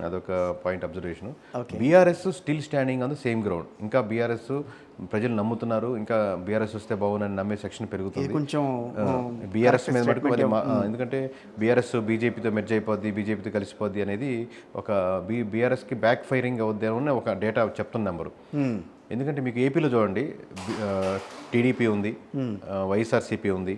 అదొక point observation. Okay. BRS still standing on the same ground. ఇంకా BRS ప్రజలు నమ్ముతున్నారు, ఇంకా బీఆర్ఎస్ వస్తే బాగుందని నమ్మే సెక్షన్ ఇది పెరుగుతుంది కొంచెం బీఆర్ఎస్ మీద మటుకు. మరి ఎందుకంటే బీఆర్ఎస్ బీజేపీతో మెర్జ్ అయిపోద్ది, బీజేపీతో కలిసిపోద్ది అనేది ఒక బీఆర్ఎస్కి బ్యాక్ ఫైరింగ్ అవుద్ది అని ఒక డేటా చెప్తున్న నెంబరు. ఎందుకంటే మీకు ఏపీలో చూడండి, టీడీపీ ఉంది, వైఎస్ఆర్సీపీ ఉంది,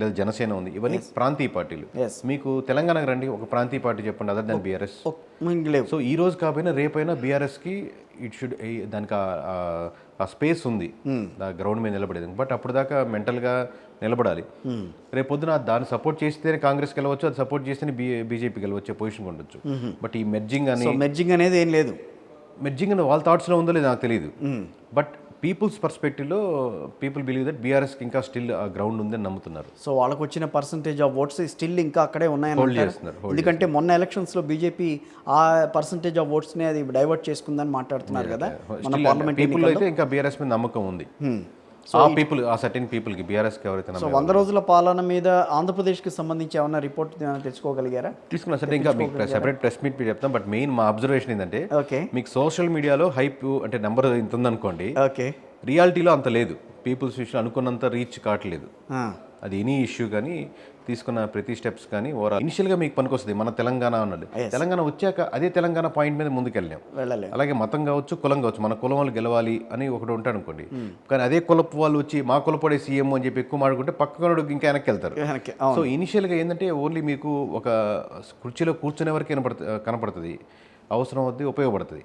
లేదా జనసేన ఉంది, ఇవన్నీ ప్రాంతీయ పార్టీలు. మీకు తెలంగాణకు రండి, ఒక ప్రాంతీయ పార్టీ చెప్పండి అదర్ దాన్ బీఆర్ఎస్. సో ఈ రోజు కాకపోయినా రేపైనా బీఆర్ఎస్కి ఇట్ షుడ్, దానికి ఆ స్పేస్ ఉంది గ్రౌండ్ మీద నిలబడేది. బట్ అప్పుడు దాకా మెంటల్గా నిలబడాలి. రేపు పొద్దున దాన్ని సపోర్ట్ చేస్తేనే కాంగ్రెస్కి వెళ్ళవచ్చు, అది సపోర్ట్ చేస్తేనే బీజేపీకి వెళ్ళవచ్చు, పొజిషన్ ఉండొచ్చు. బట్ ఈ మెర్జింగ్ అనేది ఏం లేదు. మెర్జింగ్ అని వాళ్ళ థాట్స్లో ఉందో లేదో నాకు తెలియదు. బట్ పీపుల్స్ పర్స్పెక్టివ్లో పీపుల్ బిలీవ్ దట్ బీఆర్ఎస్కి ఇంకా స్టిల్ ఆ గ్రౌండ్ ఉందని నమ్ముతున్నారు. సో వాళ్ళకు వచ్చిన పర్సంటేజ్ ఆఫ్ ఓట్స్ స్టిల్ ఇంకా అక్కడే ఉన్నాయని. ఎందుకంటే మొన్న ఎలక్షన్స్లో బీజేపీ ఆ పర్సంటేజ్ ఆఫ్ ఓట్స్ని అది డైవర్ట్ చేసుకుందని మాట్లాడుతున్నారు కదా మన పార్లమెంట్. పీపుల్ అయితే ఇంకా బీఆర్ఎస్ మీద నమ్మకం ఉంది. ఆ పీపుల్, ఆ సర్టెన్ పీపుల్కి బీఆర్ఎస్కి ఎవరైతే. సో 100 రోజుల పాలన మీద ఆంధ్రప్రదేశ్కి సంబంధించి ఏమన్నా రిపోర్ట్ తెచ్చుకోగలిగారా? తీసుకున్నా సార్, ఇంకా మీకు సెపరేట్ ప్రెస్ మీట్ చెప్తాం. బట్ మెయిన్ మా అబ్జర్వేషన్ ఏంటంటే, మీకు సోషల్ మీడియాలో హైప్ అంటే నెంబర్ ఇంత ఉందనుకోండి, రియాలిటీలో అంత లేదు. పీపుల్స్ విషయంలో అనుకున్నంత రీచ్ కావట్లేదు. అది ఎనీ ఇష్యూ కానీ తీసుకున్న ప్రతి స్టెప్స్ కానీ ఓవరాల్ ఇనిషియల్గా మీకు పనికొస్తుంది. మన తెలంగాణ అన్నది, తెలంగాణ వచ్చాక అదే తెలంగాణ పాయింట్ మీద ముందుకు వెళ్ళాం. అలాగే మతం కావచ్చు, కులం కావచ్చు, మన కులం వాళ్ళు గెలవాలి అని ఒకటి ఉంటాడు అనుకోండి. కానీ అదే కులపు వాళ్ళు వచ్చి మా కులపడే సీఎం అని చెప్పి ఎక్కువ మాడుకుంటే పక్కనోడు ఇంకా వెనక్కి వెళ్తారు. సో ఇనిషియల్గా ఏంటంటే ఓన్లీ మీకు ఒక కుర్చీలో కూర్చునే వరకు కనపడుతుంది, అవసరం అవుద్ది, ఉపయోగపడుతుంది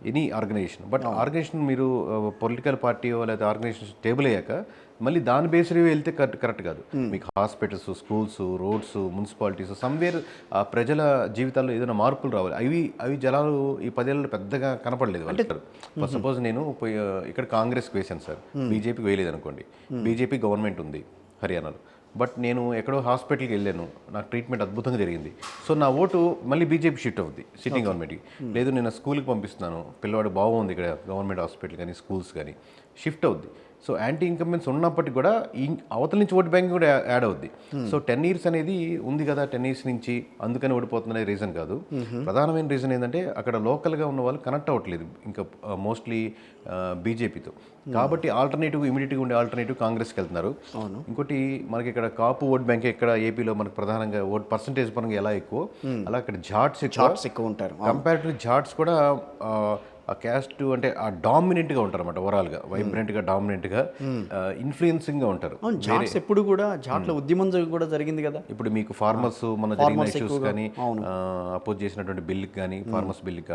ఎనీ ఆర్గనైజేషన్. బట్ ఆర్గనైజేషన్ మీరు పొలిటికల్ పార్టీ లేదా ఆర్గనైజేషన్ స్టేబుల్ అయ్యాక మళ్ళీ దాని బేస్డ్ వెళ్తే కరెక్ట్ కాదు. మీకు hospitals, schools, roads, municipalities somewhere ఆ ప్రజల జీవితాల్లో ఏదైనా మార్పులు రావాలి. అవి జనాలు ఈ 10 ఏళ్ళలో పెద్దగా కనపడలేదు వాళ్ళు. సపోజ్ నేను ఇక్కడ కాంగ్రెస్కి వేసాను సార్, బీజేపీకి వేయలేదు అనుకోండి. బీజేపీ గవర్నమెంట్ ఉంది హర్యానాలో, బట్ నేను ఎక్కడో హాస్పిటల్కి వెళ్ళాను, నాకు ట్రీట్మెంట్ అద్భుతంగా జరిగింది. సో నా ఓటు మళ్ళీ బీజేపీ షిఫ్ట్ అవుద్ది సిట్టింగ్ గవర్నమెంట్కి. లేదు నేను స్కూల్కి పంపిస్తున్నాను, పిల్లవాడు బాగుంది ఇక్కడ గవర్నమెంట్ హాస్పిటల్ కానీ స్కూల్స్ కానీ, షిఫ్ట్ అవుద్ది. సో యాంటీ ఇన్కంబెన్స్ ఉన్నప్పటికీ కూడా అవతల నుంచి ఓటు బ్యాంక్ కూడా యాడ్ అవుద్ది. సో 10 years అనేది ఉంది కదా, 10 years నుంచి అందుకని ఓడిపోతుందనే రీజన్ కాదు. ప్రధానమైన రీజన్ ఏంటంటే అక్కడ లోకల్గా ఉన్న వాళ్ళు కనెక్ట్ అవ్వట్లేదు ఇంకా మోస్ట్లీ బీజేపీతో. కాబట్టి ఆల్టర్నేటివ్, ఇమీడియట్గా ఉండే ఆల్టర్నేటివ్ కాంగ్రెస్కి వెళ్తున్నారు. ఇంకోటి మనకి ఇక్కడ కాపు ఓట్ బ్యాంక్ ఇక్కడ ఏపీలో మనకు ప్రధానంగా ఓట్ పర్సంటేజ్ పరంగా ఎలా ఎక్కువ, అలా ఇక్కడ జాట్స్ ఎక్కువ ఉంటారు. కంపారిటివ్ జాట్స్ కూడా ఆ క్యాస్ట్ అంటే ఆ డామినెంట్గా ఉంటారు అనమాట. ఓవరాల్గా వైబ్రెంట్గా, డామినెంట్గా, ఇన్ఫ్లుయెన్సింగ్గా ఉంటారు. జాట్స్ ఎప్పుడు కూడా జాట్ల ఉద్యమం కూడా జరిగింది కదా. ఇప్పుడు మీకు ఫార్మర్స్ మన జరిగిన ఇష్యూస్ కానీ అపోజ్ చేసినటువంటి బిల్కి కానీ, ఫార్మర్స్ బిల్కి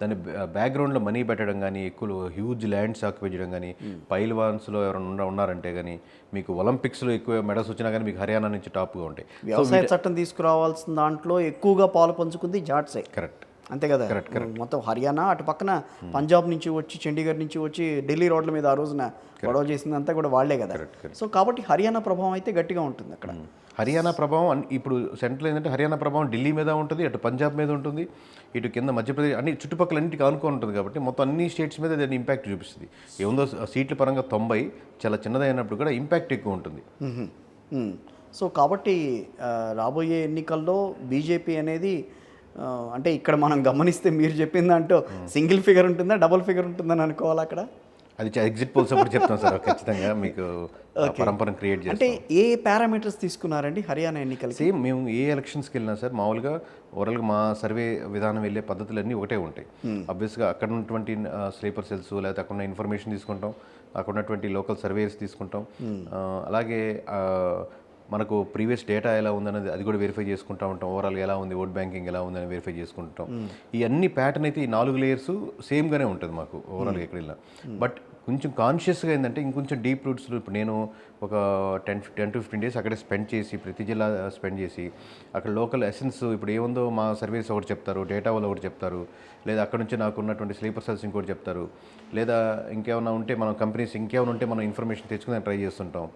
దాని బ్యాక్గ్రౌండ్లో మనీ పెట్టడం కానీ, ఎక్కువ హ్యూజ్ ల్యాండ్స్ ఆక్యుపై చేయడం కానీ, పైల్వాన్స్లో ఎవరైనా ఉన్నారంటే కానీ, మీకు ఒలింపిక్స్లో ఎక్కువ మెడల్స్ వచ్చినా కానీ మీకు హర్యానా నుంచి టాప్గా ఉంటాయి. వ్యవసాయ చట్టం తీసుకురావాల్సిన దాంట్లో ఎక్కువగా పాలు పంచుకుంది జాట్సే. కరెక్ట్, అంతే కదా. మొత్తం హర్యానా అటు పక్కన పంజాబ్ నుంచి వచ్చి, చండీగఢ్ నుంచి వచ్చి ఢిల్లీ రోడ్ల మీద ఆ రోజున గొడవ చేసిందంతా కూడా వాళ్లే కదా. సో కాబట్టి హర్యానా ప్రభావం అయితే గట్టిగా ఉంటుంది అక్కడ. హర్యానా ప్రభావం ఇప్పుడు సెంట్రల్ ఏంటంటే హర్యానా ప్రభావం ఢిల్లీ మీద ఉంటుంది, అటు పంజాబ్ మీద ఉంటుంది, ఇటు కింద మధ్యప్రదేశ్, అన్ని చుట్టుపక్కల అన్నింటికి ఆనుకొని ఉంటుంది. కాబట్టి మొత్తం అన్ని స్టేట్స్ మీద దాని ఇంపాక్ట్ చూపిస్తుంది. ఏముందో సీట్ల పరంగా 90 చాలా చిన్నదైనప్పుడు కూడా ఇంపాక్ట్ ఎక్కువ ఉంటుంది. సో కాబట్టి రాబోయే ఎన్నికల్లో బీజేపీ అనేది అంటే ఇక్కడ మనం గమనిస్తే మీరు చెప్పిన దాంట్లో సింగిల్ ఫిగర్ ఉంటుందా, డబుల్ ఫిగర్ ఉంటుందని అనుకోవాలి అక్కడ. అది ఎగ్జిట్ పోల్స్ అప్పుడు చెప్తాం సార్, ఖచ్చితంగా మీకు పరంపరను క్రియేట్ చేస్తాం. అంటే ఏ పారామీటర్స్ తీసుకున్నారండి హర్యానా ఎన్నికలు? సేమ్ మేము ఏ ఎలక్షన్స్కి వెళ్ళినా సార్ మామూలుగా ఓవరాల్గా మా సర్వే విధానం వెళ్ళే పద్ధతులన్నీ ఒకటే ఉంటాయి. అబ్వియస్గా అక్కడ ఉన్నటువంటి స్లీపర్ సెల్స్ లేకపోతే అక్కడ ఉన్న ఇన్ఫర్మేషన్ తీసుకుంటాం, అక్కడ ఉన్నటువంటి లోకల్ సర్వేస్ తీసుకుంటాం. అలాగే మనకు ప్రీవియస్ డేటా ఎలా ఉందనేది అది కూడా వెరిఫై చేసుకుంటూ ఉంటాం. ఓవరాల్గా ఎలా ఉంది, ఓట్ బ్యాంకింగ్ ఎలా ఉందని వెరిఫై చేసుకుంటాం. ఈ అన్ని ప్యాటర్న్ అయితే ఈ 4 layers సేమ్గానే ఉంటుంది మాకు ఓవరాల్గా ఎక్కడ వెళ్ళినా. బట్ కొంచెం కాన్షియస్గా ఏంటంటే ఇంకొంచెం డీప్ రూట్స్లో ఇప్పుడు నేను ఒక 10 to 15 days అక్కడే స్పెండ్ చేసి, ప్రతి జిల్లా స్పెండ్ చేసి, అక్కడ లోకల్ ఎసెన్స్ ఇప్పుడు ఏముందో మా సర్వీస్ ఒకటి చెప్తారు, డేటా వాళ్ళు ఒకటి చెప్తారు, లేదా అక్కడ నుంచి నాకు ఉన్నటువంటి స్లీపర్ సెల్స్ ఇంకోటి చెప్తారు, లేదా ఇంకేమైనా ఉంటే మనం కంపెనీస్ ఇంకేమైనా ఉంటే మనం ఇన్ఫర్మేషన్ తెచ్చుకుని ట్రై చేస్తుంటాం.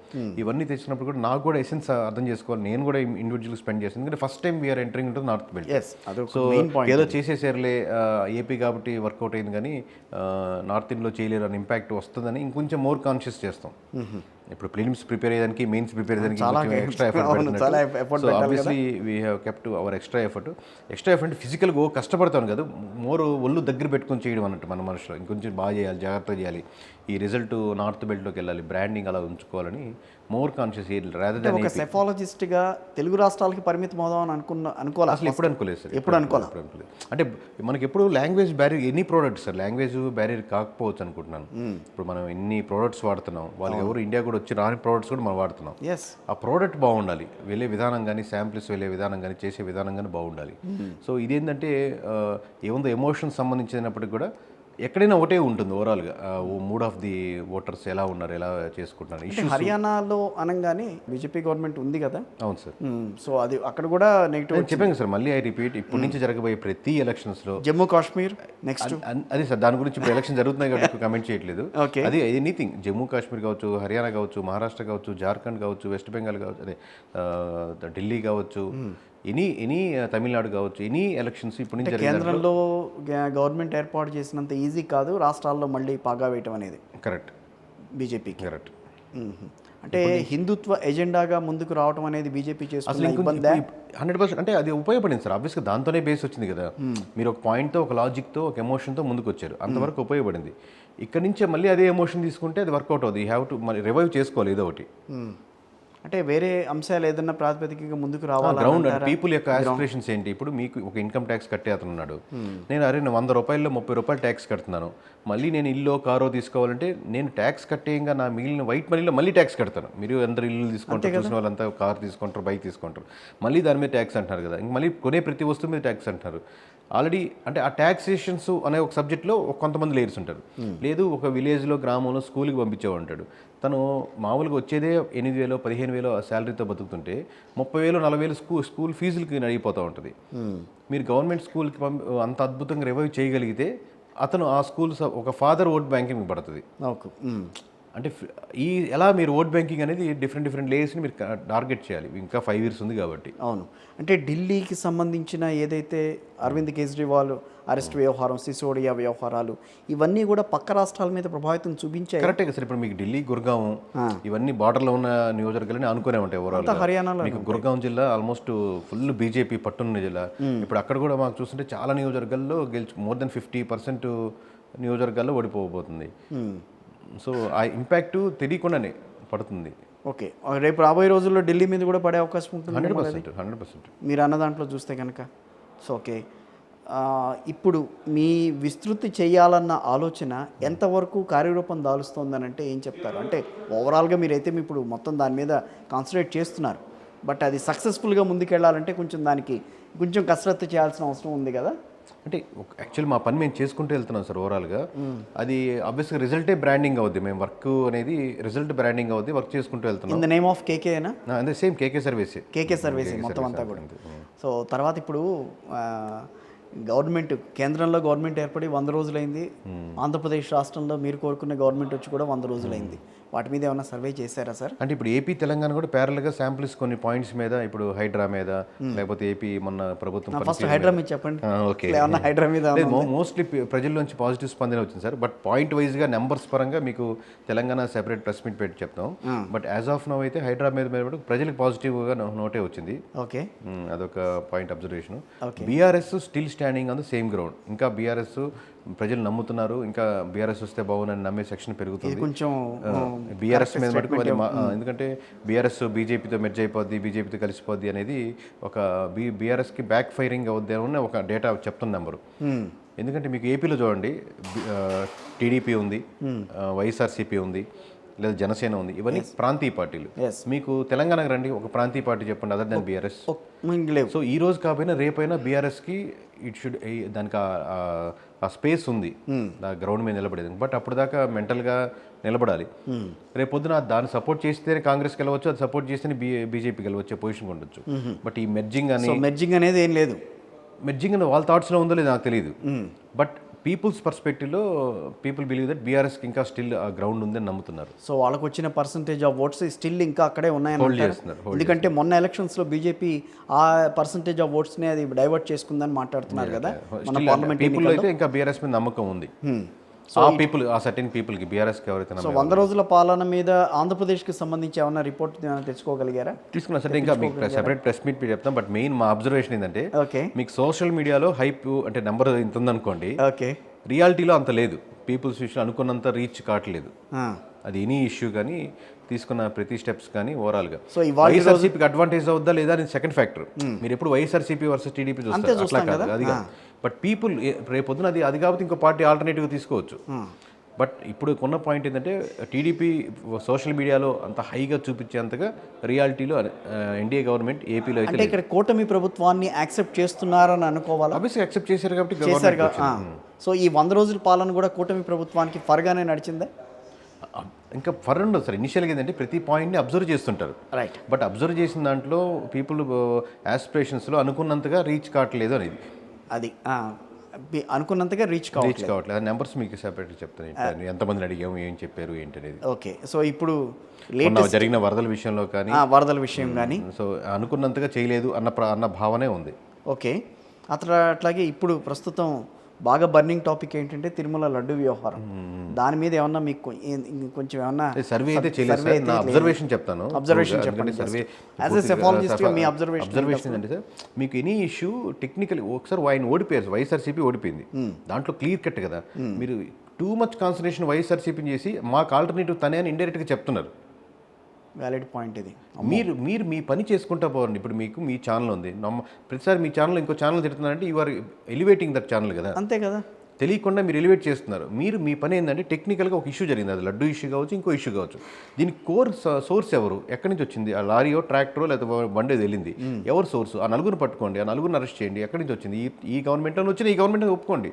ఇవన్నీ తెచ్చినప్పుడు కూడా నాకు కూడా ఎసెన్స్ అర్థం చేసుకోవాలి, నేను కూడా ఇండివిజువల్గా స్పెండ్ చేస్తాను. ఎందుకంటే ఫస్ట్ టైం వీఆర్ ఎంటరింగ్ ఉంటుంది నార్త్ బెల్ట్. సో ఏదో చేసేసారులే ఏపీ కాబట్టి వర్కౌట్ అయింది కానీ నార్త్ ఇండియాలో చేయలేరు అని ఇంపాక్ట్ వస్తుందని ఇంకొంచెం మోర్ కాన్షియస్ చేస్తాం. ఇప్పుడు ప్రిలిమ్స్ ప్రిపేర్ అయ్యేదానికి మెయిన్స్ ప్రిపేర్ చాలా అయ్యేదానికి ఎక్స్ట్రా ఎఫర్ట్ చాలా effort so obviously we have kept our extra effort ఫిజికల్గా కష్టపడతాను కదా, మోర్ ఒళ్ళు దగ్గర పెట్టుకొని చేయడం అన్నట్టు మన మనుషులు ఇంకొంచెం బాగా చేయాలి, జాగ్రత్తగా చేయాలి, ఈ రిజల్ట్ నార్త్ బెల్ట్లోకి వెళ్ళాలి, బ్రాండింగ్ అలా ఉంచుకోవాలని మోర్ కాన్షియస్ రాదర్ దాన్ ఒక సెఫాలజిస్ట్గా తెలుగు రాష్ట్రాలకి పరిమితం అవుదాం అని అనుకోవాలి అసలు ఎప్పుడు అనుకోలేదు సార్, ఎప్పుడు అనుకోవాలి. అంటే మనకి ఎప్పుడు లాంగ్వేజ్ బ్యారియర్ ఎన్ని ప్రోడక్ట్స్ సార్, లాంగ్వేజ్ బ్యారియర్ కాకపోవచ్చు అనుకుంటున్నాను. ఇప్పుడు మనం ఎన్ని ప్రోడక్ట్స్ వాడుతున్నాం, వాళ్ళు ఎవరు ఇండియా కూడా వచ్చి రాని ప్రోడక్ట్స్ కూడా మనం వాడుతున్నాం. ఆ ప్రోడక్ట్ బాగుండాలి, వెళ్ళే విధానం కానీ శాంపిల్స్ వెళ్ళే విధానం కానీ చేసే విధానం కానీ బాగుండాలి. సో ఇదేంటంటే ఏముందో ఎమోషన్స్ సంబంధించినప్పటికి కూడా ఎక్కడైనా ఒకటే ఉంటుంది ఓవరాల్గా మూడ్ ఆఫ్ ది ఓటర్స్ ఎలా ఉన్నారు, ఎలా చేసుకుంటున్నారు. ఇష్యూస్ హర్యానాలో అనగానే బీజేపీ గవర్నమెంట్ ఉంది కదా. అవును సార్. సో అది అక్కడ కూడా నెగిటివ్ చెప్పాను సార్, మళ్ళీ ఐ రిపీట్, ఇప్పటి నుంచి జరగబోయే ప్రతి ఎలక్షన్స్లో జమ్మూ కాశ్మీర్ నెక్స్ట్ అదే సార్, దాని గురించి ఇప్పుడు ఎలక్షన్ జరుగుతున్నాయి కాబట్టి కమెంట్ చేయట్లేదు. అది ఎనీథింగ్, జమ్మూ కాశ్మీర్ కావచ్చు, హర్యానా కావచ్చు, మహారాష్ట్ర కావచ్చు, జార్ఖండ్ కావచ్చు, వెస్ట్ బెంగాల్ కావచ్చు, అదే ఢిల్లీ కావచ్చు, ఎనీ తమిళనాడు కావచ్చు, ఎనీ ఎలక్షన్స్ ఇప్పుడు నుంచి కేంద్రంలో గవర్నమెంట్ ఏర్పాటు చేసినంత ఈజీ కాదు రాష్ట్రాల్లో మళ్ళీ పాగా వేయటం అనేది. కరెక్ట్. బీజేపీకి కరెక్ట్. అంటే హిందుత్వ ఎజెండాగా ముందుకు రావడం అనేది బీజేపీ చేస్తున్న ఇబ్బంది 100%. అంటే అది ఉపయోగపడింది సార్, ఆబ్వియస్గా దాంతోనే బేస్ వచ్చింది కదా. మీరు ఒక పాయింట్తో, ఒక లాజిక్తో, ఒక ఎమోషన్తో ముందుకు వచ్చారు, అంతవరకు ఉపయోగపడింది. ఇక్కడ నుంచే మళ్ళీ అదే ఎమోషన్ తీసుకుంటే అది వర్కౌట్ అవుతుంది. యూ హ్యావ్ టు మళ్ళీ రివైవ్ చేసుకోవాలి ఏదో ఒకటి. అంటే వేరే అంశాలు ఏదన్నా ప్రాతిపదికగా ముందుకు రావాలి. గ్రౌండ్ అండ్ పీపుల్ యొక్క ఆస్పిరేషన్స్ ఏంటి? ఇప్పుడు మీకు ఒక ఇన్కమ్ ట్యాక్స్ కట్టే అతను ఉన్నాడు, నేను నేను 100 రూపాయల్లో 30 రూపాయలు ట్యాక్స్ కడుతున్నాను, మళ్ళీ నేను ఇల్లు కారో తీసుకోవాలంటే నేను ట్యాక్స్ కట్టేయంగా నా మిగిలిన వైట్ మనీలో మళ్ళీ ట్యాక్స్ కడతాను. మీరు అందరు ఇల్లు తీసుకుంటారు, చూసిన వాళ్ళంతా కార్ తీసుకుంటారు, బైక్ తీసుకుంటారు, మళ్ళీ దాని మీద ట్యాక్స్ అంటున్నారు కదా, ఇంక మళ్ళీ కొనే ప్రతి వస్తువు మీద ట్యాక్స్ అంటున్నారు. ఆల్రెడీ అంటే ఆ ట్యాక్సేషన్స్ అనే ఒక సబ్జెక్ట్లో కొంతమంది లేయర్స్ ఉంటారు. లేదు ఒక విలేజ్లో, గ్రామంలో స్కూల్కి పంపించేవాడు ఉంటాడు, తను మామూలుగా వచ్చేదే 8,000 15,000 శాలరీతో బతుకుతుంటే 30,000 40,000 స్కూల్ ఫీజులకి నడిగిపోతూ ఉంటుంది. మీరు గవర్నమెంట్ స్కూల్కి అంత అద్భుతంగా రివైవ్ చేయగలిగితే అతను ఆ స్కూల్ ఒక ఫాదర్ ఓట్ బ్యాంకింగ్ పడుతుంది. అంటే ఈ ఎలా మీరు ఓట్ బ్యాంకింగ్ అనేది డిఫరెంట్ లేయర్స్ని మీరు టార్గెట్ చేయాలి. ఇంకా 5 years ఉంది కాబట్టి. అవును. అంటే ఢిల్లీకి సంబంధించిన ఏదైతే అరవింద్ కేజ్రీవాల్ అరెస్ట్ వ్యవహారం, సిసోడియా వ్యవహారాలు, ఇవన్నీ కూడా పక్క రాష్ట్రాల మీద ప్రభావితం చూపించాయి. కరెక్టే సార్. ఇప్పుడు మీకు ఢిల్లీ, గుర్గాం ఇవన్నీ బార్డర్లో ఉన్న నియోజకవర్గాలని అనుకునే ఉంటాయి. ఓవరాల్ హర్యానాలో మీకు గుర్గాం జిల్లా ఆల్మోస్ట్ ఫుల్ బీజేపీ పట్టున్న జిల్లా. ఇప్పుడు అక్కడ కూడా మాకు చూస్తుంటే చాలా నియోజకవర్గాల్లో మోర్ దెన్ 50% నియోజకవర్గాల్లో ఓడిపోబోతుంది. సో ఆ ఇంపాక్ట్ తెలియకుండానే పడుతుంది. ఓకే, రేపు రాబోయే రోజుల్లో ఢిల్లీ మీద కూడా పడే అవకాశం ఉంటుంది. 100% మీరు అన్న దాంట్లో చూస్తే కనుక. సో ఓకే, ఇప్పుడు మీ విస్తృతి చేయాలన్న ఆలోచన ఎంతవరకు కార్యరూపం దాలుస్తోందని అంటే ఏం చెప్తారు? అంటే ఓవరాల్గా మీరైతే ఇప్పుడు మొత్తం దాని మీద కాన్సన్ట్రేట్ చేస్తున్నారు, బట్ అది సక్సెస్ఫుల్గా ముందుకెళ్ళాలంటే కొంచెం కొంచెం కసరత్తు చేయాల్సిన అవసరం ఉంది కదా. అంటే యాక్చువల్ మా పని మేము చేసుకుంటూ వెళ్తున్నాం సార్. ఓవరాల్గా అది ఆబ్వియస్గా రిజల్టే బ్రాండింగ్ అవుద్ది. మేము వర్క్ అనేది రిజల్ట్ బ్రాండింగ్ అవుద్ది, వర్క్ చేసుకుంటూ వెళ్తున్నాం. ఇన్ ద నేమ్ ఆఫ్ కేకేనా? అదే సేమ్ కేకే సర్వీస్ మొత్తం అంతా కూడా. సో తర్వాత ఇప్పుడు గవర్నమెంట్, కేంద్రంలో గవర్నమెంట్ ఏర్పడి 100 రోజులైంది. ఆంధ్రప్రదేశ్ రాష్ట్రంలో మీరు కోరుకున్న గవర్నమెంట్ వచ్చి కూడా 100 రోజులైంది. వాటి మీద ఏమైనా సర్వే చేశారా సార్? అంటే ఇప్పుడు ఏపీ, తెలంగాణ కూడా ప్యారల్గా శాంపిల్స్ కొన్ని పాయింట్స్ మీద, ఇప్పుడు హైడ్రా మీద, లేకపోతే ఏపీ మొన్న ప్రభుత్వం ఫస్ట్ హైడ్రా మీద చెప్పండి. ఓకే, హైడ్రా మీద మోస్ట్లీ ప్రజల్లోంచి పాజిటివ్ స్పందన వచ్చింది సార్. బట్ పాయింట్ వైజ్గా నెంబర్స్ పరంగా మీకు తెలంగాణ సెపరేట్ ప్రెస్ మీట్ పెట్టి చెప్తాం. బట్ యాజ్ ఆఫ్ నౌ అయితే హైడ్రా మీద ప్రజలకు పాజిటివ్గా నోటే వచ్చింది. ఓకే, అదొక point observation. BRS still standing on the same ground. ఇంకా బీఆర్ఎస్ ప్రజలు నమ్ముతున్నారు, ఇంకా బీఆర్ఎస్ వస్తే బాగుందని నమ్మే సెక్షన్ పెరుగుతుంది కొంచెం బీఆర్ఎస్ మీద మటుకు. ఎందుకంటే బీఆర్ఎస్ బీజేపీతో మెర్జ్ అయిపోద్ది, బీజేపీతో కలిసిపోద్ది అనేది ఒక బీఆర్ఎస్కి బ్యాక్ ఫైరింగ్ అవుద్ది అని ఒక డేటా చెప్తున్న నెంబరు. ఎందుకంటే మీకు ఏపీలో చూడండి, టీడీపీ ఉంది, వైఎస్ఆర్సీపీ ఉంది, లేదా జనసేన ఉంది, ఇవన్నీ ప్రాంతీయ పార్టీలు. మీకు తెలంగాణకు రండి, ఒక ప్రాంతీయ పార్టీ చెప్పండి అదర్ దాన్ బీఆర్ఎస్. సో ఈ రోజు కాకపోయినా రేపైనా బీఆర్ఎస్కి దానికి ఆ స్పేస్ ఉంది గ్రౌండ్ మీద నిలబడేది. బట్ అప్పుడు దాకా మెంటల్గా నిలబడాలి. రేపు పొద్దున దాన్ని సపోర్ట్ చేస్తేనే కాంగ్రెస్కి వెళ్ళవచ్చు, అది సపోర్ట్ చేస్తేనే బీజేపీకి వెళ్ళవచ్చే పొజిషన్ ఉండొచ్చు. బట్ ఈ మెర్జింగ్ అనేది ఏం లేదు. మెర్జింగ్ అని వాళ్ళ థాట్స్లో ఉందో లేదో నాకు తెలియదు. బట్ పీపుల్స్ పర్స్పెక్టివ్లో పీపుల్ బిలీవ్ దట్ బీఆర్ఎస్కి ఇంకా స్టిల్ ఆ గ్రౌండ్ ఉందని నమ్ముతున్నారు. సో వాళ్ళకు వచ్చిన పర్సంటేజ్ ఆఫ్ ఓట్స్ స్టిల్ ఇంకా అక్కడే ఉన్నాయని చేస్తున్నారు. ఎందుకంటే మొన్న ఎలక్షన్స్లో బీజేపీ ఆ పర్సంటేజ్ ఆఫ్ ఓట్స్ని అది డైవర్ట్ చేసుకుందని మాట్లాడుతున్నారు కదా మన పార్లమెంట్ పీపుల్ అయితే ఇంకా బీఆర్ఎస్ మీద నమ్మకం ఉంది. ఆ పీపుల్ ఆ సర్టెన్ పీపుల్కి బీఆర్ఎస్కి ఎవరైతే సో 100 రోజుల పాలన మీద ఆంధ్రప్రదేశ్కి సంబంధించి ఏమన్నా రిపోర్ట్ తెచ్చుకోగలిగారా? తీసుకున్నా సరే ఇంకా మీకు సెపరేట్ ప్రెస్ మీట్ చెప్తాం. బట్ మెయిన్ మా అబ్జర్వేషన్ ఏంటంటే ఓకే, మీకు సోషల్ మీడియాలో హైప్ అంటే నెంబర్ ఇంత ఉందనుకోండి, ఓకే, రియాలిటీలో అంత లేదు. పీపుల్స్ విషయంలో అనుకున్నంత రీచ్ కావట్లేదు. అది ఎనీ ఇష్యూ కానీ తీసుకున్న ప్రతి స్టెప్స్ కానీ ఓవరాల్గా సో వైఎస్ఆర్సీపీకి అడ్వాంటేజ్ అవుద్దా లేదా అని సెకండ్ ఫ్యాక్టర్. మీరు ఎప్పుడు వైఎస్ఆర్సీపీ వర్సెస్ టీడీపీ చూస్తారు, అట్లా కాదు అది కాదు. బట్ పీపుల్ రేపొద్దున అది కాబట్టి ఇంకో పార్టీ ఆల్టర్నేటివ్ తీసుకోవచ్చు. బట్ ఇప్పుడు కొన్న పాయింట్ ఏంటంటే టీడీపీ సోషల్ మీడియాలో అంత హైగా చూపించేంతగా రియాలిటీలో ఎన్డీఏ గవర్నమెంట్ ఏపీలో అయితే ఇక్కడ కూటమి ప్రభుత్వాన్ని యాక్సెప్ట్ చేస్తున్నారని అనుకోవాలా? ఆబ్వియస్గా యాక్సెప్ట్ చేశారు కాబట్టి చేశారు. సో ఈ 100 రోజుల పాలన కూడా కూటమి ప్రభుత్వానికి ఫర్గానే నడిచిందా? ఇంకా ఫర్ ఉండదు సార్. ఇనిషియల్గా ఏంటంటే ప్రతి పాయింట్ని అబ్జర్వ్ చేస్తుంటారు. రైట్. బట్ అబ్జర్వ్ చేసిన దాంట్లో పీపుల్ యాస్పిరేషన్స్లో అనుకున్నంతగా రీచ్ కావట్లేదు అనేది. అది అనుకున్నంతగా రీచ్ కావట్లేదు. నెంబర్స్ మీకు సెపరేట్గా చెప్తాను, ఎంతమందిని అడిగాము, ఏం చెప్పారు ఏంటి అనేది. ఓకే, సో ఇప్పుడు జరిగిన వరదల విషయంలో కానీ వరదల విషయం కానీ సో అనుకున్నంతగా చేయలేదు అన్న భావనే ఉంది. ఓకే, అట్లాగే ఇప్పుడు ప్రస్తుతం బాగా బర్నింగ్ టాపిక్ ఏంటంటే తిరుమల లడ్డు వ్యవహారం. దాని మీద ఏమన్నా మీకు కొంచెం ఏమన్నా సర్వే అయితే చేయలేదు. నా అబ్జర్వేషన్ చెప్తాను. సర్వే మీ అబ్జర్వేషన్ ఏంటంటే సార్, మీకు ఎనీ ఇష్యూ టెక్నికల్ ఒకసారి ఆయన ఓడిపోయారు, వైఎస్ఆర్సీపీ ఓడిపోయింది. దాంట్లో క్లియర్ కట్ కదా. మీరు టూ మచ్ కాన్సన్ట్రేషన్ వైఎస్ఆర్సీపీని చేసి మాకు ఆల్టర్నేటివ్ తనే అని ఇండైరెక్ట్గా చెప్తున్నారు. వ్యాలిడ్ పాయింట్ ఇది. మీరు మీ పని చేసుకుంటా పోవండి. ఇప్పుడు మీకు మీ ఛానల్ ఉంది, ప్రతిసారి మీ ఛానల్ ఇంకో ఛానల్ తిడుతున్నారంటే you are elevating that channel కదా. అంతే కదా, తెలియకుండా మీరు ఎలివేట్ చేస్తున్నారు. మీ పని ఏంటంటే టెక్నికల్గా ఒక ఇష్యూ జరిగింది, అది లడ్డు ఇష్యూ కావచ్చు, ఇంకో ఇష్యూ కావచ్చు. దీనికి సోర్స్ ఎవరు, ఎక్కడి నుంచి వచ్చింది, ఆ లారీయో ట్రాక్టరో లేకపోతే బండి వెళ్ళింది, ఎవరు సోర్సు, ఆ నలుగురు పట్టుకోండి, ఆ నలుగురిని అరెస్ట్ చేయండి, ఎక్కడి నుంచి వచ్చింది, ఈ గవర్నమెంట్లో వచ్చిన ఈ గవర్నమెంట్ ఒప్పుకోండి.